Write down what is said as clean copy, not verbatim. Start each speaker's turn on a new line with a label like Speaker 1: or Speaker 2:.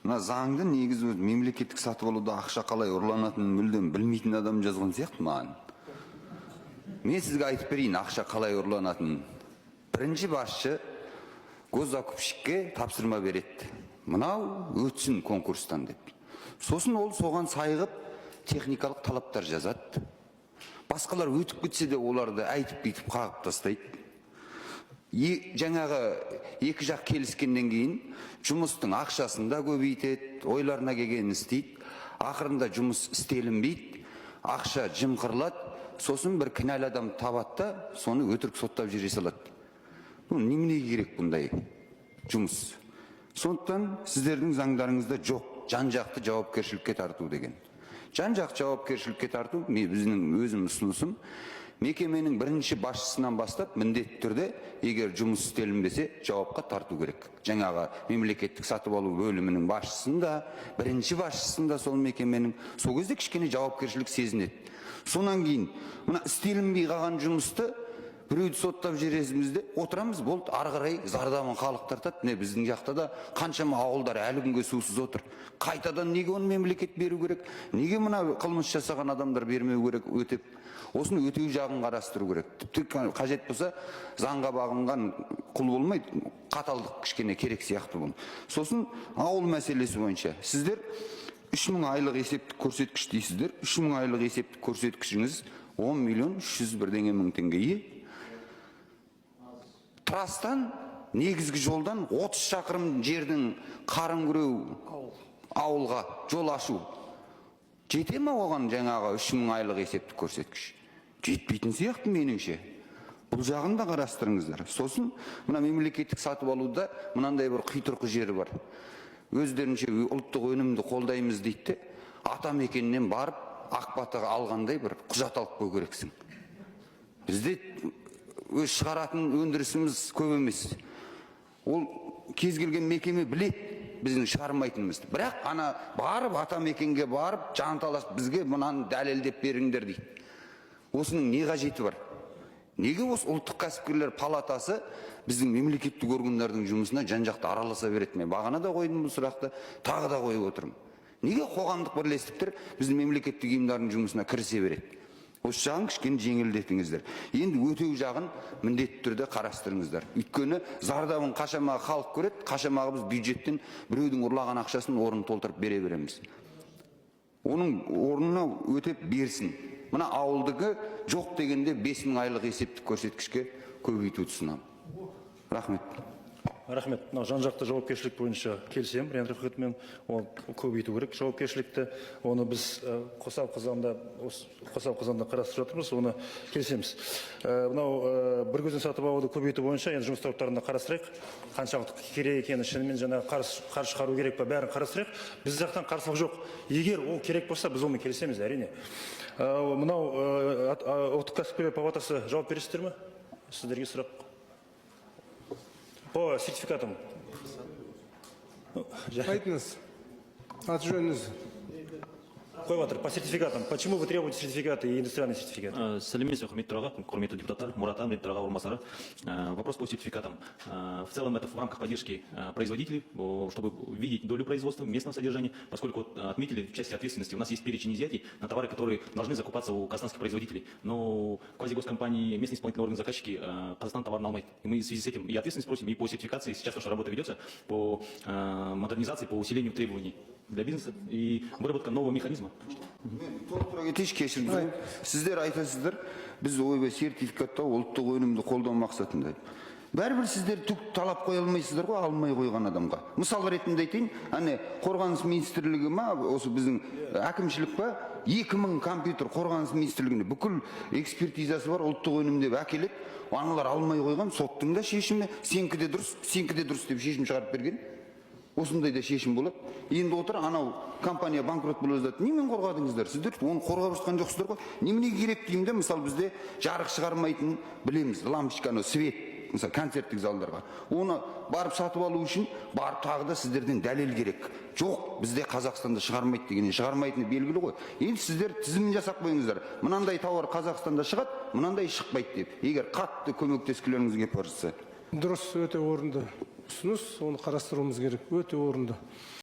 Speaker 1: Мына заңды негізі мемлекеттік сатып алуда ақша қалай ұрланатынын мүлдем білмейтін адам жазған сияқты маған. Мен сізге айтып берейін ақша қалай ұрланатынын. Бірінші басшы госзакупщикке тапсырма береді. Мынау өтсін конкурстан деп. Сосын ол соған сайғып техникалық талаптар жазады. Басқалар өтіп кетсе де оларды айтып бүйтіп қағып тастайды. Жаңағы екі жақ келіскенден кейін жұмыстың ақшасын да көбейтеді, ойларына келгенін істейді. Ақырында жұмыс істелінбейді, ақша жымқырылады, сосын бір кінәлі адам табады да, соны өтірік соттап жібере салады. Неменеге керек бұндай жұмыс? Сондықтан сіздердің заңдарыңызда жоқ, жан-жақты жауапкершілікке тарту деген. Жан-жақты жауапкершілікке тарту біздің өзім ұсынысым. Мекеменің бірінші басшысынан бастап міндетті түрде егер жұмыс істелінбесе жауапқа тарту керек. Жаңағы мемлекеттік сатып алу бөлімінің басшысында, бірінші басшысында сол мекеменің сол кезде кішкене жауапкершілік сезінеді. Сонан кейін мына істелінбей қалған жұмысты біреуді соттап жібересімізде отырамыз, болды, ары қарай зардабын халық тартады. Міне біздің жақта да қаншама ауылдар әлі күнге сусыз отыр. Қайтадан неге оны мемлекет беру керек? Неге мына қылмыс жасаған адамдар бермеу керек өтеп? Осыны өтеу жағын қарастыру керек. Тіпті қажет болса заңға бағынған құл болмайды, қаталдық кішкене керек сияқты бұл. Сосын ауыл мәселесі бойынша сіздер 3000 айлық есептік көрсеткіш дейсіздер. 3000 айлық есептік көрсеткішіңіз 10 миллион 301 мың теңге. Трастан негізгі жолдан 30 шақырым жердің қарын күреу ауылға жол ашу жете ме оған жаңағы 3000 айлық есептік көрсеткіш? Жетпейтін сияқты меніңше. Бұл жағын да қарастырыңыздар. Сосын мына мемлекеттік сатып алуда мынандай бір қитұрқы жері бар. Өздерінше ұлттық өнімді қолдаймыз дейді, атамекеннен барып ақбатаға алғандай бір құжат алып қою керексің. Бізде өз шығаратын өндірісіміз көп емес. Ол кез келген мекеме білет біздің шығармайтынымызды. Бірақ ана барып атамекенге барып жанталас бізге мынаны дәлелдеп беріңдер дейді. Осының не қажеті бар? Неге осы ұлттық кәсіпкерлер палатасы біздің мемлекеттік органдардың жұмысына жан-жақты араласа береді? Мен бағана да қойдым бұл сұрақты, тағы да қойып отырмын. Неге қоғамдық бірлестіктер біздің мемлекеттік ұйымдардың жұмысына кірісе береді? Осы жағын кішкене жеңілдетіңіздер. Енді өтеу жағын міндетті түрде қарастырыңыздар. Өйткені зардабын қашамағы халық көреді, қашамағы біз бюджеттен біреудің ұрлаған ақшасын орнын толтырып бере береміз. Оның орнына өтеп берсін. Мына ауылдығы жоқ дегенде 5000 айлық есептік көрсеткішке көбейтуді ұсынамын. Рахмет.
Speaker 2: Рахмет. Жан-жақты жауапкершілік бойынша келісемін. Ренат Рахметовмен ол көбейту керек жауапкершілікті. Оны біз қосалқы заңда қарастырып жатырмыз, оны келісеміз. Мынау бір көзден сатып алуды көбейту бойынша енді жұмыс топтарында қарастырайық. Қаншалықты керек екені шынымен жаңа қарсы шығару керек па, бәрін қарастырайық. Біз жақтан қарсылық жоқ. Егер ол керек болса, біз онымен келісеміз, әрине. Мынау ұлттық кәсіпкерлер палатасы жауап бересіздер ме? Сіздерге сұрақ. По сертификатам.
Speaker 3: Айтыңыз, аты жөніңіз.
Speaker 2: Қойватыр, по сертификатам. Почему вы требуете сертификаты и индустриальные сертификаты?
Speaker 4: Сәлеметсіз, Құрметті төраға, құрметті депутаттар, Мурат Амрин, төраға орынбасары. Вопрос по сертификатам. В целом это в рамках поддержки производителей, чтобы видеть долю производства, местного содержания, поскольку отметили в части ответственности, у нас есть перечень изъятий на товары, которые должны закупаться у казахстанских производителей. Но квазигоскомпании, местные исполнительные органы заказчики, Казахстан товар налмает. И мы в связи с этим и ответственность просим, и по сертификации, сейчас наша работа ведется, по модернизации, по усилению требований для бизнеса и выработка нового механизма.
Speaker 1: Сіздер айтасыздар, біз ойбай сертификаттау ұлттық өнімді қолдау мақсатында. Бәрібір сіздер түк талап қоя алмайсыздар ғой, алмай қойған адамға. Мысал ретінде айтайын, қорғаныс министрлігі ма, осы біздің әкімшілік па, 2000 компьютер қорғаныс министрлігінде бүкіл экспертизасы бар ұлттық өнім деп әкеледі, аналар алмай қойған, соттың да шешімі, сенікі де дұрыс деп шешім шығарып берген. Осындай да шешім болады. Енді отыр, анау компания банкрот болып жатады. Немен қорғадыңыздар? Сіздер оны қорғап жатқан жоқсыздар ғой. Немене керек деймін, мысалы бізде жарық шығармайтын білеміз, лампочканы, свет, мысалы концерттік залдарға. Оны барып сатып алу үшін барып тағы да сіздерден дәлел керек. Жоқ, бізде Қазақстанда шығармайды дегеннен шығармайтыны белгілі ғой. Енді сіздер тізімін жасап қойыңыздар. Мынандай тауар Қазақстанда шығады, мынандай шықпайды деп. Егер қатты көмектескілеріңізге барса.
Speaker 3: Дұрыс, өте орынды ұсыныс, оны қарастыруымыз керек. Өте орынды.